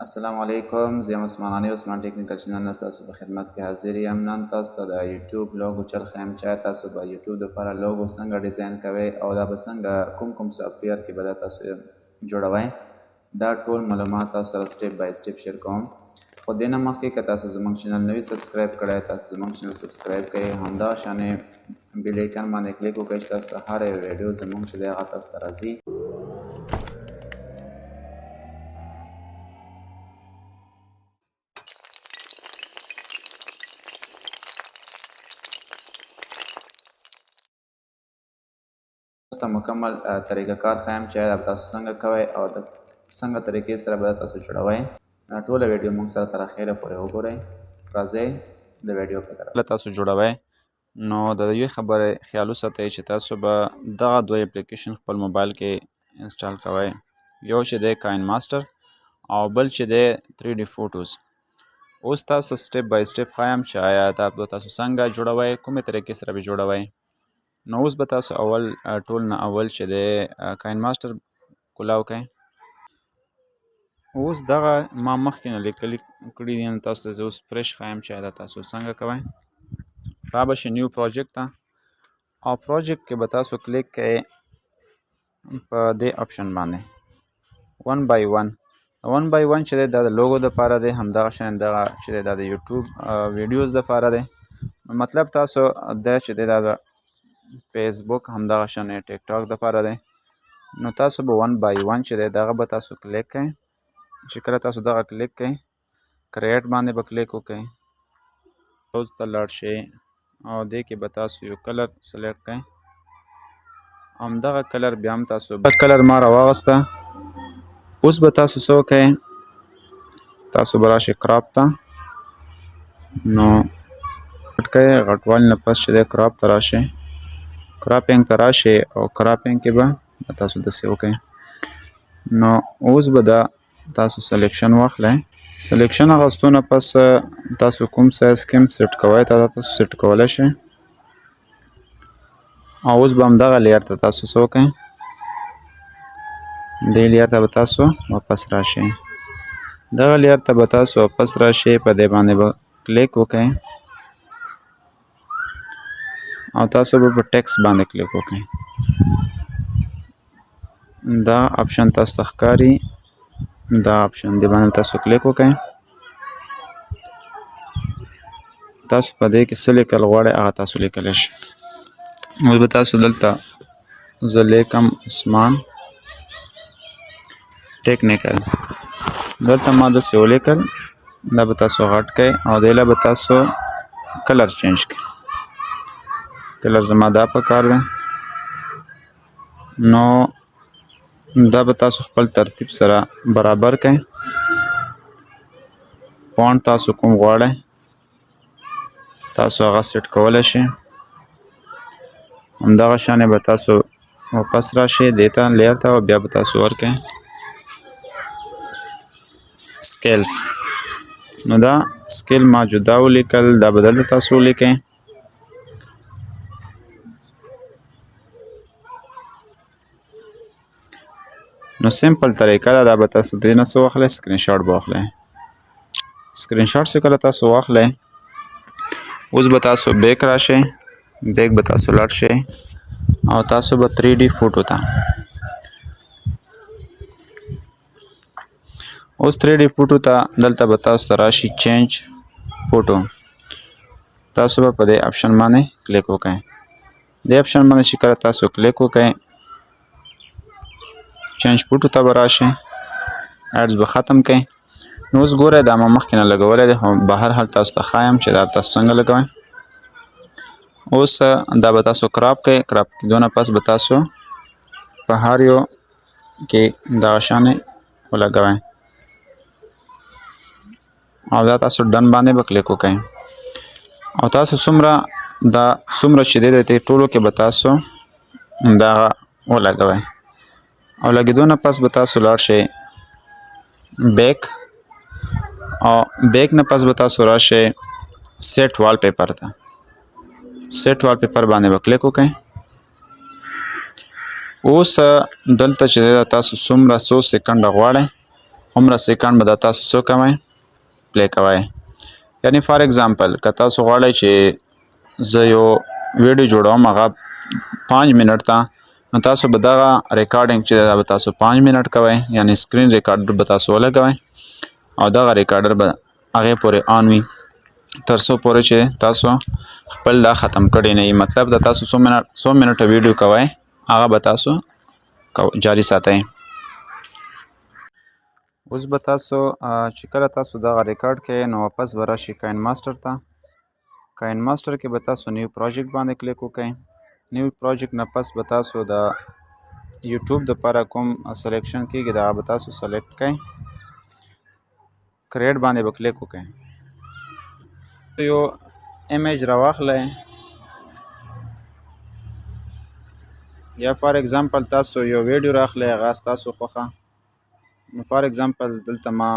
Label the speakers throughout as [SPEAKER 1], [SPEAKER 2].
[SPEAKER 1] السلام علیکم، زه یم عثمان عثمان ټیکنیکل چینل نه ستاسو په خدمت کې حاضر یم. نن تاسو ته د یوټیوب لوګو چل ښیم چې تاسو به یوټیوب دپاره لوګو څنګه ډیزاین کوئ او دا به څنګه کوم سافټویر کې به دا تاسو جوړوئ. دا ټول معلومات تاسو سره سټیپ بای سټیپ شیر کوم. خو دې نه مخکې که تاسو زموږ چینل نوي سبسکرایب کړی تاسو زموږ چینل سبسکرایب کړئ، همدغه شانې بیل ایکن باندې کلیک وکړئ چې تاسو ته هر یو ویډیو زموږ چې دی هغه تاسو ته راځي. تاسو مکمل طریقه کار ښیم چې دا تاسو څنګه کوئ او د څنګه طریقې سره به تاسو جوړوئ. ټوله ویډیو موږ سره تر اخره پورې وګورئ. راځئ د ویډیو په طرف. تاسو جوړوئ نو د یوې خبرې خیال وساتئ چې تاسو به دغه دوه اپلیکیشن خپل موبایل کې انسټال کوئ. یو چې دی کاین ماسټر او بل چې دی 3D فوټوز. اوس تاسو سټیپ بای سټیپ ښایم چې آیا دا به تاسو څنګه جوړوئ، کومې طریقې سره به جوړوئ. نو اوس به تاسو ټول نه اول چې دی کاین ماسټر کولاو کړئ. اوس دغه ما مخکې نه لیکلي کړي دي، نو تاسو ته زه اوس فرش ښایم چې دا تاسو څنګه کوئ. را به شي نیو پروجیکټ ته او پروجیکټ کې به تاسو کلیک کوئ په دې آپشن باندې 1x1. 1x1 چې دی دا د لوګو دپاره دی، همدغه شان دغه چې دی دا د یوټیوب ویډیوز دپاره دی. مطلب تاسو دا چې دی دا د فیسبوک همدغه شان ټیک ټاک دپاره دی. نو تاسو به 1x1 چې دی دغه به تاسو کلیک کوئ. چې کله تاسو دغه کلیک کوئ کریټ باندې به کلیک وکړئ. اوس ته لاړ شئ او دې کې به تاسو یو کلر سلیکټ کړئ. همدغه کلر بیا هم تاسو کلر ما راواغسته. اوس به تاسو څه وکئ، تاسو به راشئ کراپ ته. نو غټ کئ، غټوالي نه پس چې دی کراپ ته راشئ، کراپینګ ته راشئ او کراپینګ کې به تاسو داسې وکئ. نو اوس به دا تاسو سلیکشن واخلئ. سلیکشن اخیستو نه پس تاسو کوم سایز کې هم سیټ کوئ تاسو سیټ کولی شئ. او اوس به همدغه لیر ته تاسو څه وکئ، دې لیر ته به تاسو واپس راشئ. دغه لیر ته به تاسو واپس راشئ، په دې باندې به کلیک وکئ او تاسو به په ټیکس باندې کلیک وکئ. دا آپشن تاسو ته ښکاري، دا آپشن دې باندې تاسو کلیک وکئ. تاسو په دې کې څه لیکل غواړئ هغه تاسو لیکلی شئ. اوس به تاسو دلته زه لیکم عثمان ټیکنیکل، دلته ما داسې ولیکل. دا به تاسو غټ کئ او دې له به تاسو کلر چینج کئ. کلر زما دا پکار دی. نو دا به تاسو خپل ترتیب سره برابر کئ. فونټ تاسو کوم غواړئ تاسو هغه سیټ کولی شئ. همدغه شانې به تاسو واپس راشئ دې ته لیر ته او بیا به تاسو ورکئ سکیلز. نو دا سکیل ما جدا ولیکل، دا به دلته تاسو ولیکئ. نو سمپل طریقه ده، دا به تاسو دې نه څه واخلئ، سکرین شاټ به واخلئ. سکرین شاټ چې کله تاسو واخلئ اوس به تاسو بیک راشئ، بیک به تاسو لاړ شئ او تاسو به 3D فوټو ته. اوس 3D فوټو ته دلته به تاسو ته راشي چینج فوټو. تاسو به په دې آپشن باندې کلیک وکئ. دې آپشن باندې چې کله تاسو کلیک وکئ چینج فوټو ته به راشئ، ایډز به ختم کئ. نو اوس ګورئ دا ما مخکې نه لګولی دی، خو بهر حال تاسو ته ښایم چې دا تاسو څنګه لګوئ. اوس دا به تاسو کراپ کئ، کراپ کېدو نه پس به تاسو په هر یو کې دغه شانې ولګوئ او دا تاسو ډن باندې به کلیک وکئ. او تاسو څومره چې دی د دې ټولو کې به تاسو دغه ولګوئ او لګېدو نه پس به تاسو لاړ شئ بیک او بیک نه پس به تاسو راشئ سیټ وال پیپر ته. سیټ وال پیپر باندې به کلیک وکئ. اوس دلته چې دی تاسو څومره څو سیکنډه غواړئ عمره سیکنډ به دا تاسو څه کوئ پلی کوئ. یعنی فار ایگزامپل که تاسو غواړئ چې زه یو ویډیو جوړوم هغه 5 منټ ته، نو تاسو به دغه ریکارډینګ چې دا به تاسو 5 منټ کوئ، یعنی سکرین ریکارډر به تاسو ولګوئ او دغه ریکارډر به هغې پورې آن وي تر څو پورې چې تاسو خپل دا ختم کړی نه وي. مطلب د تاسو څو منټه ویډیو کوئ هغه به تاسو جاري ساتئ. اوس به تاسو چې کله تاسو دغه ریکارډ کوئ نو واپس به راشئ کاین ماسټر ته. کاین ماسټر کې به تاسو نیو پروجیکټ باندې کلیک وکئ. نیو پروجیکټ نه پس به تاسو د یوټیوب دپاره کوم سلیکشن کېږي د هغه به تاسو سلیکټ کئ. کریټ باندې به کلیک وکئ. یو ایمیج راواخلئ یا فار ایگزامپل تاسو یو ویډیو راخلئ هغه ستاسو خوښه. نو فار ایگزامپل دلته ما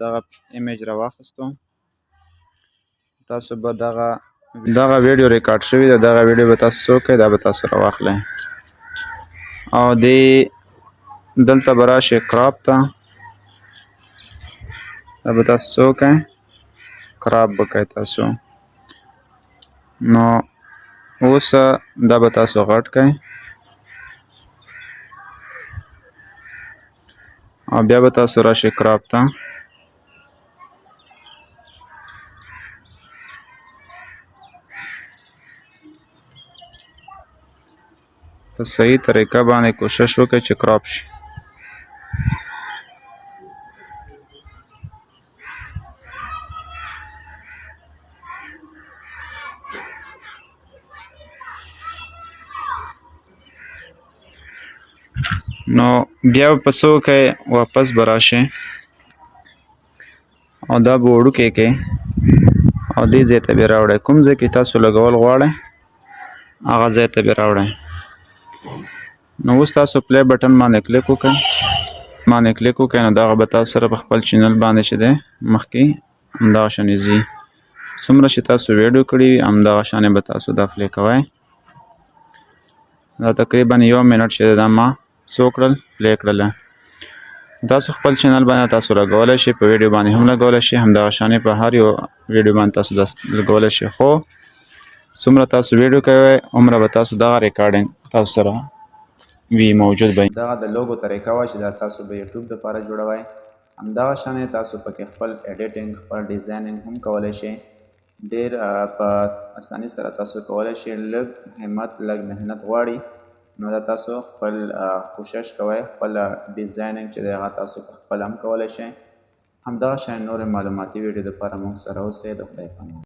[SPEAKER 1] دغه ایمیج راواخیستو، تاسو به دغه ویډیو ریکارډ شوی ده، دغه ویډیو به تاسو څه وکئ دا به تاسو راواخلئ او دلته به راشئ کراپ ته، دا به تاسو څه وکئ کراپ به کوئ تاسو. نو اوس دا به تاسو غټ کئ او بیا به تاسو راشئ کراپ ته. په صحیح طریقه باندې کوشش وکئ چې کراپ شي. نو بیا به په څه وکئ واپس به راشئ او دا به وړوکی کئ او دې ځای ته بیا راوړئ. کوم ځای کې تاسو لګول غواړئ هغه ځای ته بیا راوړئ. نو اوس تاسو پلی بټن باندې کلیک وکئ نو دغه به تاسو سره په خپل چینل باندې چې دی مخکې همدغه شانې ځي. څومره چې تاسو ویډیو کړي وي همدغه شانې به تاسو دا پلی کوئ. دا تقریبا 1 منټ چې دا ما څه وکړل پلی کړله. تاسو خپل چینل باندې تاسو لګولی شئ، په ویډیو باندې هم لګولی شئ، همدغه شانې په هر یو ویډیو باندې تاسو لګولی شئ. خو څومره تاسو ویډیو کوئ عمره به تاسو دغه ریکارډینګ تاسو سره وي موجود به. دغه د لوګو طریقه وه چې دا تاسو به یوټیوب دپاره جوړوئ. همدغه شانې تاسو پکې خپل ایډیټینګ خپل ډیزاینینګ هم کولی شئ. ډېر په اسانۍ سره تاسو کولی شئ. لږ همت لږ محنت غواړي. نو دا تاسو خپل کوشش کوئ خپل ډیزاینینګ چې دی هغه تاسو په خپله هم کولی شئ. همدغه شان نورې معلوماتي ویډیو دپاره موږ سره اوسئ. د خدای په امان.